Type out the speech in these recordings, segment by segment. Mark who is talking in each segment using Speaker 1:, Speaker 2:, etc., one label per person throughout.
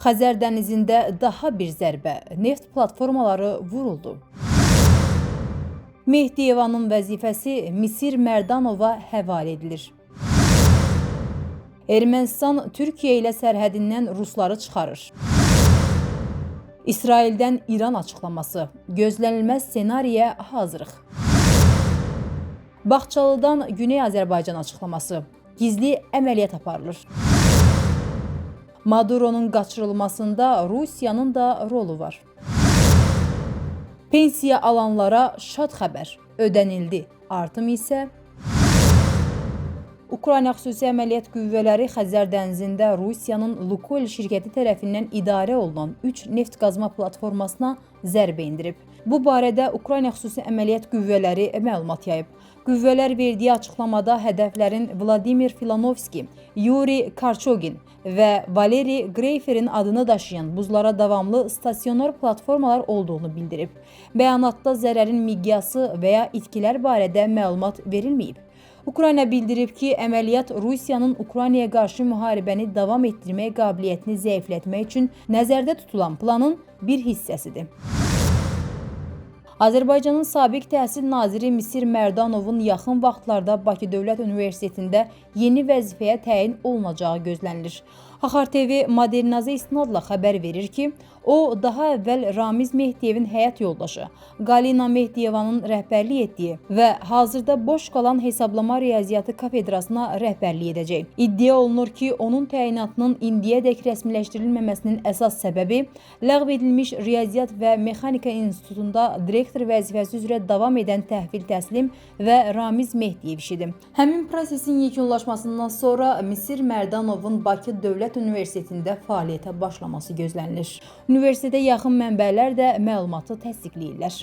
Speaker 1: Xəzər dənizində daha bir zərbə, neft platformaları vuruldu. Mehdiyevanın vəzifəsi Misir Merdanova həvalə edilir. Ermənistan Türkiyə ilə sərhədindən rusları çıxarır. İsraildən İran açıqlaması, gözlənilməz senariyə hazırıq. Baxçalıdan Güney Azərbaycan açıqlaması, gizli əməliyyat aparılır. Maduro'nun qaçırılmasında Rusiyanın da rolu var. Pensiya alanlara şad xəbər, ödənildi. Artım isə Ukrayna xüsusi əməliyyat qüvvələri Xəzər dənizində Rusiyanın Lukoil şirkəti tərəfindən idarə olunan 3 neft qazma platformasına zərbə indirib. Bu barədə Ukrayna xüsusi əməliyyat qüvvələri məlumat yayıb. Qüvvələr verdiyi açıqlamada hədəflərin Vladimir Filanovski, Yuri Karçogin və Valeri Greyferin adını daşıyan buzlara davamlı stasionar platformalar olduğunu bildirib. Bəyanatda zərərin miqyası və ya itkilər barədə məlumat verilməyib. Ukrayna bildirib ki, əməliyyat Rusiyanın Ukraynaya qarşı müharibəni davam etdirmək qabiliyyətini zəiflətmək üçün nəzərdə tutulan planın bir hissəsidir. Azərbaycanın sabiq təhsil naziri Misir Merdanovun yaxın vaxtlarda Bakı Dövlət Universitetində yeni vəzifəyə təyin olunacağı gözlənilir. Axar TV Modernaza istinadla xəbər verir ki, o daha əvvəl Ramiz Mehdiyevin həyat yoldaşı Galina Mehdiyevanın rəhbərlik etdiyi və hazırda boş qalan hesablama riyaziyyatı kafedrasına rəhbərlik edəcək. İddia olunur ki, onun təyinatının indiyədək rəsmiləşdirilməməsinin əsas səbəbi ləğv edilmiş Riyaziyyat və Mexanika İnstitutunda direktor vəzifəsi üzrə davam edən Təhvil Təslim və Ramiz Mehdiyev işidir. Həmin prosesin yekunlaşmasından sonra Misir Merdanovun Bakı Dövlət Universitetində fəaliyyətə başlaması gözlənilir. Universitetə yaxın mənbələr də məlumatı təsdiqləyirlər.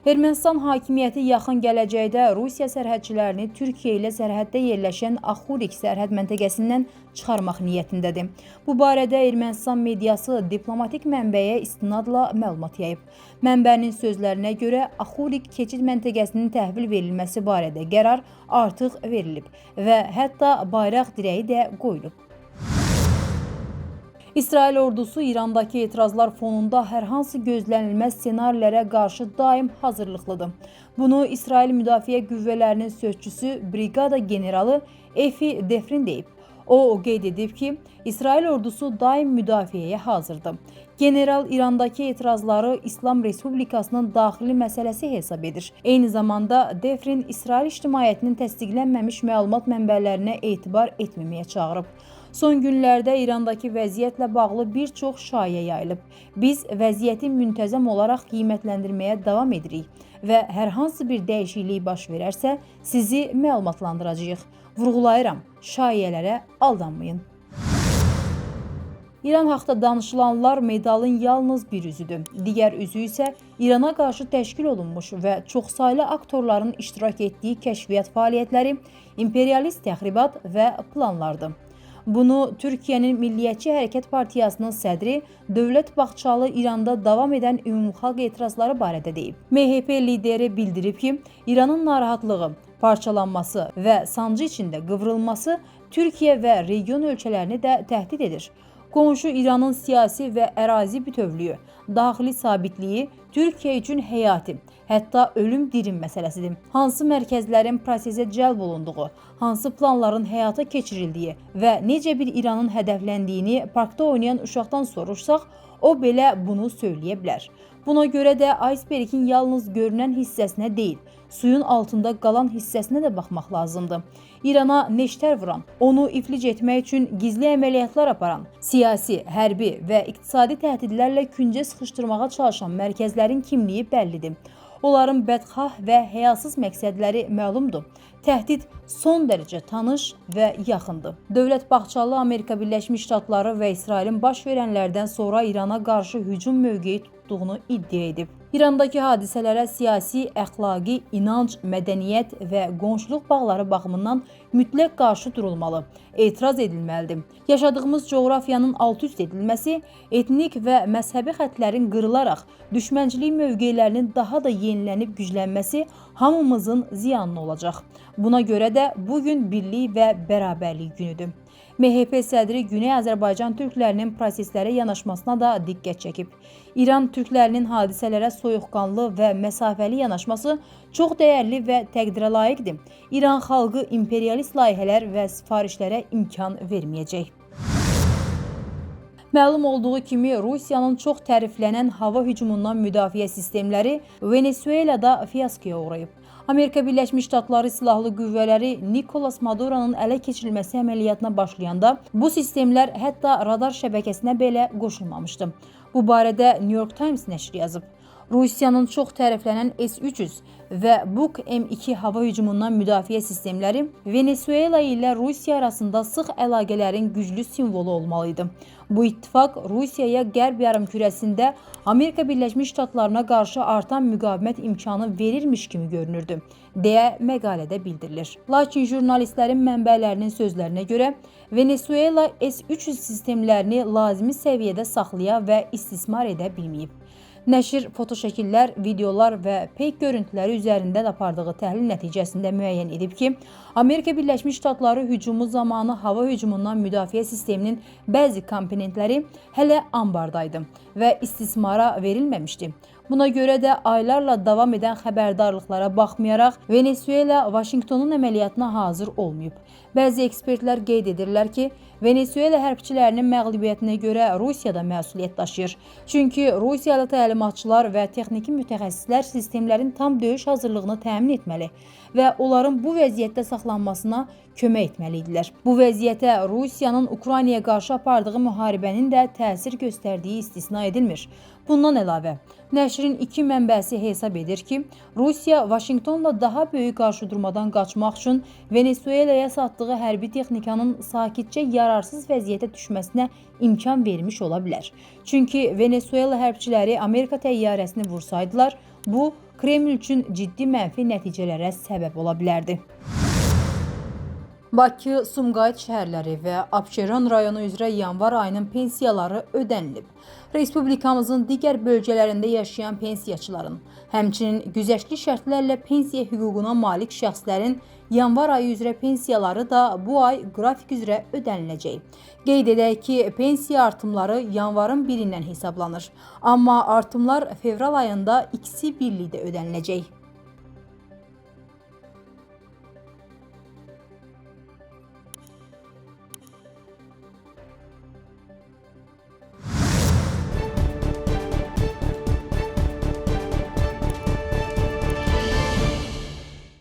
Speaker 1: Ermənistan hakimiyyəti yaxın gələcəkdə Rusiya sərhədçilərini Türkiyə ilə sərhəddə yerləşən Axurik sərhəd məntəqəsindən çıxarmaq niyyətindədir. Bu barədə Ermənistan mediası diplomatik mənbəyə istinadla məlumat yayıb. Mənbənin sözlərinə görə Axurik keçid məntəqəsinin təhvil verilməsi barədə qərar artıq verilib və hətta bayraq dirəyi də qoyulub. İsrail ordusu İrandakı etirazlar fonunda hər hansı gözlənilməz ssenarilərə qarşı daim hazırlıqlıdır. Bunu İsrail Müdafiə Qüvvələrinin sözçüsü Briqada generalı Efi Defrin deyib. O qeyd edib ki, İsrail ordusu daim müdafiəyə hazırdır. General İrandakı etirazları İslam Respublikasının daxili məsələsi hesab edir. Eyni zamanda Defrin İsrail ictimaiyyətinin təsdiqlənməmiş məlumat mənbələrinə etibar etməməyə çağırıb. Son günlərdə İrandakı vəziyyətlə bağlı bir çox şayiə yayılıb. Biz vəziyyəti müntəzəm olaraq qiymətləndirməyə davam edirik və hər hansı bir dəyişiklik baş verərsə, sizi məlumatlandıracağıq. Vurğulayıram, şayiələrə aldanmayın. İran haqda danışılanlar medalın yalnız bir üzüdür. Digər üzü isə İrana qarşı təşkil olunmuş və çoxsaylı aktorların iştirak etdiyi kəşfiyyat fəaliyyətləri, imperialist təxribat və planlardır. Bunu Türkiyənin Milliyyətçi Hərəkət Partiyasının sədri Dövlət Baxçalı İranda davam edən ümumxalq etirazları barədə deyib. MHP lideri bildirib ki, İranın narahatlığı, parçalanması və sancı içində qıvrılması Türkiyə və region ölkələrini də təhdid edir. Qonşu İranın siyasi və ərazi bütövlüyü, daxili sabitliyi Türkiyə üçün həyati, hətta ölüm-dirim məsələsidir. Hansı mərkəzlərin prosesə cəlb olunduğu, hansı planların həyata keçirildiyi və necə bir İranın hədəfləndiyini parkda oynayan uşaqdan soruşsaq, o belə bunu söyləyə bilər. Buna görə də icebergin yalnız görünən hissəsinə deyil, suyun altında qalan hissəsinə də baxmaq lazımdır. İrana neştər vuran, onu iflic etmək üçün gizli əməliyyatlar aparan, siyasi, hərbi və iqtisadi təhdidlərlə küncə sıxışdırmağa çalışan mərkəzlərin kimliyi bəllidir. Onların bədxah və həyasız məqsədləri məlumdur. Təhdid son dərəcə tanış və yaxındır. Dövlət Baxçalı Amerika Birləşmiş Ştatları və İsrailin baş verənlərdən sonra İrana qarşı hücum mövqeyi tutduğunu iddia edib. İrandakı hadisələrə siyasi, əxlaqi, inanc, mədəniyyət və qonşuluq bağları baxımından mütləq qarşı durulmalı, etiraz edilməlidir. Yaşadığımız coğrafiyanın alt-üst edilməsi, etnik və məzhəbi xətlərin qırılaraq düşmənçilik mövqelərinin daha da yenilənib güclənməsi hamımızın ziyanına olacaq. Buna görə də bugün birlik və bərabərlik günüdür. MHP sədri Güney Azərbaycan türklərinin proseslərə yanaşmasına da diqqət çəkib. İran türklərinin hadisələrə soyuqqanlı və məsafəli yanaşması çox dəyərli və təqdirə layiqdir. İran xalqı imperialist layihələr və sifarişlərə imkan verməyəcək. Məlum olduğu kimi, Rusiyanın çox təriflənən hava hücumundan müdafiə sistemləri Venezuelada fiyaskoya uğrayıb. Amerika Birləşmiş Ştatları silahlı qüvvələri Nicolas Maduro'nun ələ keçirilməsi əməliyyatına başlayanda bu sistemlər hətta radar şəbəkəsinə belə qoşulmamışdı. Bu barədə New York Times nəşri yazıb. Rusiyanın çox təriflənən S-300 və Buk M2 hava hücumundan müdafiə sistemləri Venezuela ilə Rusiya arasında sıx əlaqələrin güclü simvolu olmalıydı. Bu ittifaq Rusiyaya Qərb yarımkürəsində Amerika Birləşmiş Ştatlarına qarşı artan müqavimət imkanı verirmiş kimi görünürdü, deyə məqalədə bildirilir. Lakin jurnalistlərin mənbələrinin sözlərinə görə Venezuela S-300 sistemlərini lazımi səviyyədə saxlaya və istismar edə bilməyib. Nəşr fotoşəkillər, videolar və peyk görüntüləri üzərində apardığı təhlil nəticəsində müəyyən edib ki, Amerika Birləşmiş Ştatları hücumu zamanı hava hücumundan müdafiə sisteminin bəzi komponentləri hələ ambardaydı və istismara verilməmişdi. Buna görə də aylarla davam edən xəbərdarlıqlara baxmayaraq Venezuela Vaşinqtonun əməliyyatına hazır olmayıb. Bəzi ekspertlər qeyd edirlər ki, Venezuela hərbçilərinin məğlubiyyətinə görə Rusiya da məsuliyyət daşıyır. Çünki Rusiyalı təlimatçılar və texniki mütəxəssislər sistemlərin tam döyüş hazırlığını təmin etməli və onların bu vəziyyətdə saxlanmasına kömək etməli idilər. Bu vəziyyətə Rusiyanın Ukraynaya qarşı apardığı müharibənin də təsir göstərdiyi istisna edilmir. Bundan əlavə, nəşrin iki mənbəsi hesab edir ki, Rusiya Vaşinqtonla daha böyük qarşıdurmadan qaçmaq üçün Venezuelaya satdığı hərbi texnikanın sakitcə yararsız vəziyyətə düşməsinə imkan vermiş ola bilər. Çünki Venezuela hərbçiləri Amerika təyyarəsini vursaydılar, bu Kreml üçün ciddi mənfi nəticələrə səbəb ola bilərdi. Bakı, Sumqayıt şəhərləri və Abşeron rayonu üzrə yanvar ayının pensiyaları ödənilib. Respublikamızın digər bölgələrində yaşayan pensiyaçıların, həmçinin güzəştli şərtlərlə pensiya hüququna malik şəxslərin yanvar ayı üzrə pensiyaları da bu ay qrafik üzrə ödəniləcək. Qeyd edək ki, pensiya artımları yanvarın 1-dən hesablanır. Amma artımlar fevral ayında ikisi birlikdə ödəniləcək.